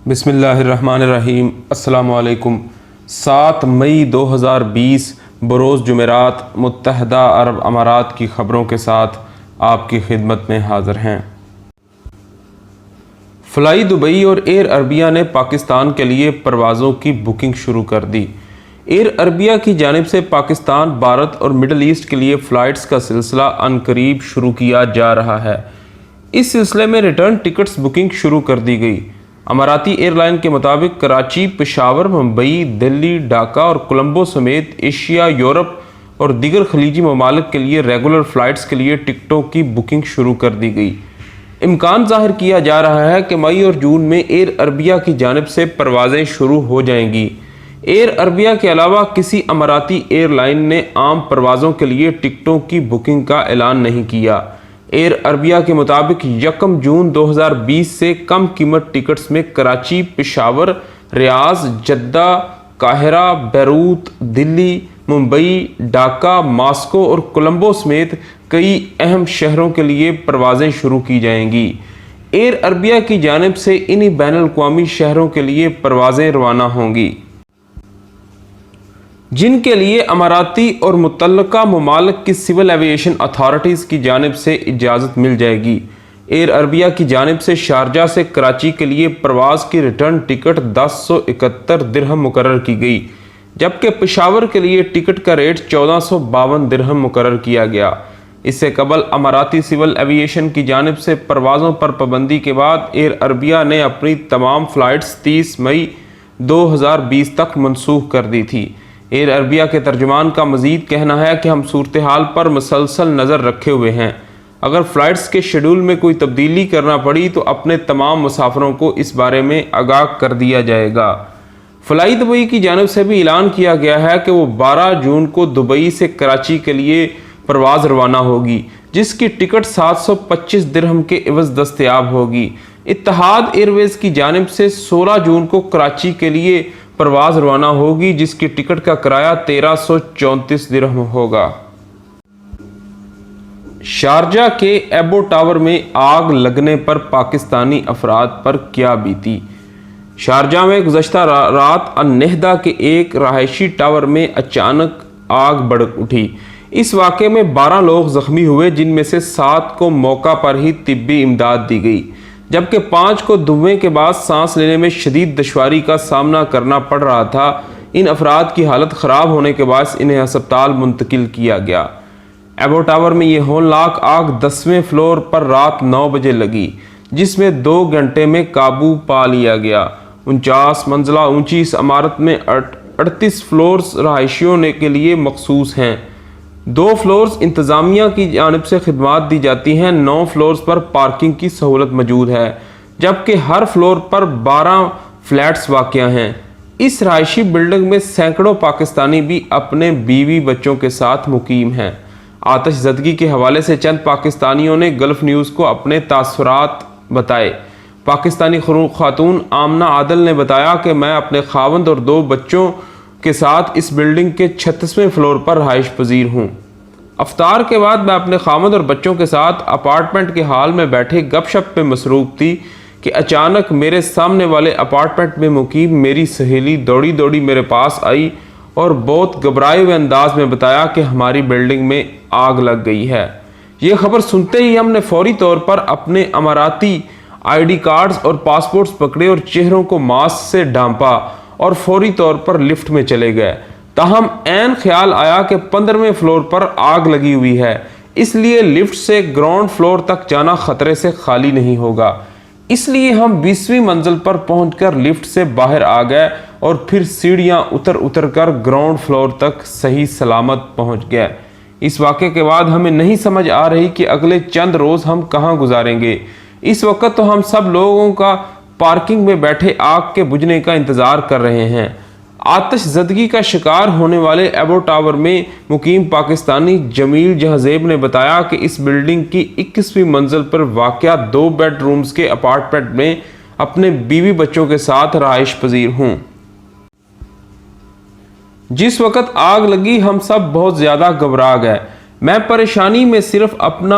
بسم اللہ الرحمن الرحیم۔ السلام علیکم۔ 7 مئی 2020 بروز جمعرات متحدہ عرب امارات کی خبروں کے ساتھ آپ کی خدمت میں حاضر ہیں۔ فلائی دبئی اور ایئر عربیہ نے پاکستان کے لیے پروازوں کی بکنگ شروع کر دی۔ ایئر عربیہ کی جانب سے پاکستان، بھارت اور مڈل ایسٹ کے لیے فلائٹس کا سلسلہ عنقریب شروع کیا جا رہا ہے۔ اس سلسلے میں ریٹرن ٹکٹس بکنگ شروع کر دی گئی۔ اماراتی ایئر لائن کے مطابق کراچی، پشاور، ممبئی، دلی، ڈھاکہ اور کولمبو سمیت ایشیا، یورپ اور دیگر خلیجی ممالک کے لیے ریگولر فلائٹس کے لیے ٹکٹوں کی بکنگ شروع کر دی گئی۔ امکان ظاہر کیا جا رہا ہے کہ مئی اور جون میں ایئر عربیہ کی جانب سے پروازیں شروع ہو جائیں گی۔ ایئر عربیہ کے علاوہ کسی اماراتی ایئر لائن نے عام پروازوں کے لیے ٹکٹوں کی بکنگ کا اعلان نہیں کیا۔ ایئر عربیہ کے مطابق 1 جون 2020 سے کم قیمت ٹکٹس میں کراچی، پشاور، ریاض، جدہ، قاہرہ، بیروت، دلی، ممبئی، ڈھاکہ، ماسکو اور کولمبو سمیت کئی اہم شہروں کے لیے پروازیں شروع کی جائیں گی۔ ایئر عربیہ کی جانب سے انہی بین الاقوامی شہروں کے لیے پروازیں روانہ ہوں گی جن کے لیے اماراتی اور متعلقہ ممالک کی سول ایوییشن اتھارٹیز کی جانب سے اجازت مل جائے گی۔ ایئر عربیہ کی جانب سے شارجہ سے کراچی کے لیے پرواز کی ریٹرن ٹکٹ 1071 درہم مقرر کی گئی، جبکہ پشاور کے لیے ٹکٹ کا ریٹ 1452 درہم مقرر کیا گیا۔ اس سے قبل اماراتی سول ایوییشن کی جانب سے پروازوں پر پابندی کے بعد ایئر عربیہ نے اپنی تمام فلائٹس 30 مئی 2020 تک منسوخ کر دی تھی۔ ایئر عربیہ کے ترجمان کا مزید کہنا ہے کہ ہم صورتحال پر مسلسل نظر رکھے ہوئے ہیں۔ اگر فلائٹس کے شیڈول میں کوئی تبدیلی کرنا پڑی تو اپنے تمام مسافروں کو اس بارے میں آگاہ کر دیا جائے گا۔ فلائی دبئی کی جانب سے بھی اعلان کیا گیا ہے کہ وہ 12 جون کو دبئی سے کراچی کے لیے پرواز روانہ ہوگی، جس کی ٹکٹ 725 درہم کے عوض دستیاب ہوگی۔ اتحاد ایئر ویز کی جانب سے 16 جون کو کراچی کے لیے پرواز روانہ ہوگی، جس کی ٹکٹ کا کرایہ 1334 درہم ہوگا۔ شارجہ کے ایبو ٹاور میں آگ لگنے پر پاکستانی افراد پر کیا بیتی؟ شارجہ میں گزشتہ رات النہدہ کے ایک رہائشی ٹاور میں اچانک آگ بھڑک اٹھی۔ اس واقعے میں 12 لوگ زخمی ہوئے، جن میں سے 7 کو موقع پر ہی طبی امداد دی گئی، جبکہ 5 کو دھویں کے بعد سانس لینے میں شدید دشواری کا سامنا کرنا پڑ رہا تھا۔ ان افراد کی حالت خراب ہونے کے باعث انہیں ہسپتال منتقل کیا گیا۔ ایبو ٹاور میں یہ ہولناک آگ 10ویں فلور پر رات 9 بجے لگی، جس میں 2 گھنٹے میں قابو پا لیا گیا۔ 49 منزلہ اونچی اس عمارت میں 38 فلورز رہائشیوں کے لیے مخصوص ہیں۔ 2 فلورز انتظامیہ کی جانب سے خدمات دی جاتی ہیں۔ 9 فلورز پر پارکنگ کی سہولت موجود ہے، جبکہ ہر فلور پر 12 فلیٹس واقع ہیں۔ اس رہائشی بلڈنگ میں سینکڑوں پاکستانی بھی اپنے بیوی بچوں کے ساتھ مقیم ہیں۔ آتش زدگی کے حوالے سے چند پاکستانیوں نے گلف نیوز کو اپنے تاثرات بتائے۔ پاکستانی خاتون آمنہ عادل نے بتایا کہ میں اپنے خاوند اور 2 بچوں کے ساتھ اس بلڈنگ کے 36ویں فلور پر رہائش پذیر ہوں۔ افطار کے بعد میں اپنے خاوند اور بچوں کے ساتھ اپارٹمنٹ کے ہال میں بیٹھے گپ شپ میں مصروف تھی کہ اچانک میرے سامنے والے اپارٹمنٹ میں مقیم میری سہیلی دوڑی دوڑی میرے پاس آئی اور بہت گھبرائے ہوئے انداز میں بتایا کہ ہماری بلڈنگ میں آگ لگ گئی ہے۔ یہ خبر سنتے ہی ہم نے فوری طور پر اپنے اماراتی ID کارڈز اور پاسپورٹس پکڑے اور چہروں کو ماسک سے ڈھانپا اور فوری طور پر لفٹ میں چلے گئے۔ تاہم عین خیال آیا کہ 15ویں فلور پر آگ لگی ہوئی ہے، اس لیے لفٹ سے گراؤنڈ فلور تک جانا خطرے سے خالی نہیں ہوگا۔ اس لیے ہم 20ویں منزل پر پہنچ کر لفٹ سے باہر آ گئے اور پھر سیڑھیاں اتر کر گراؤنڈ فلور تک صحیح سلامت پہنچ گئے۔ اس واقعے کے بعد ہمیں نہیں سمجھ آ رہی کہ اگلے چند روز ہم کہاں گزاریں گے۔ اس وقت تو ہم سب لوگوں کا پارکنگ میں بیٹھے آگ کے بجھنے کا انتظار کر رہے ہیں۔ آتش زدگی کا شکار ہونے والے ایبو ٹاور میں مقیم پاکستانی جمیل جہازیب نے بتایا کہ اس بلڈنگ کی 21ویں منزل پر واقع 2 بیڈ رومز کے اپارٹمنٹ میں اپنے بیوی بچوں کے ساتھ رہائش پذیر ہوں۔ جس وقت آگ لگی ہم سب بہت زیادہ گھبرا گئے۔ میں پریشانی میں صرف اپنا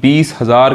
20,000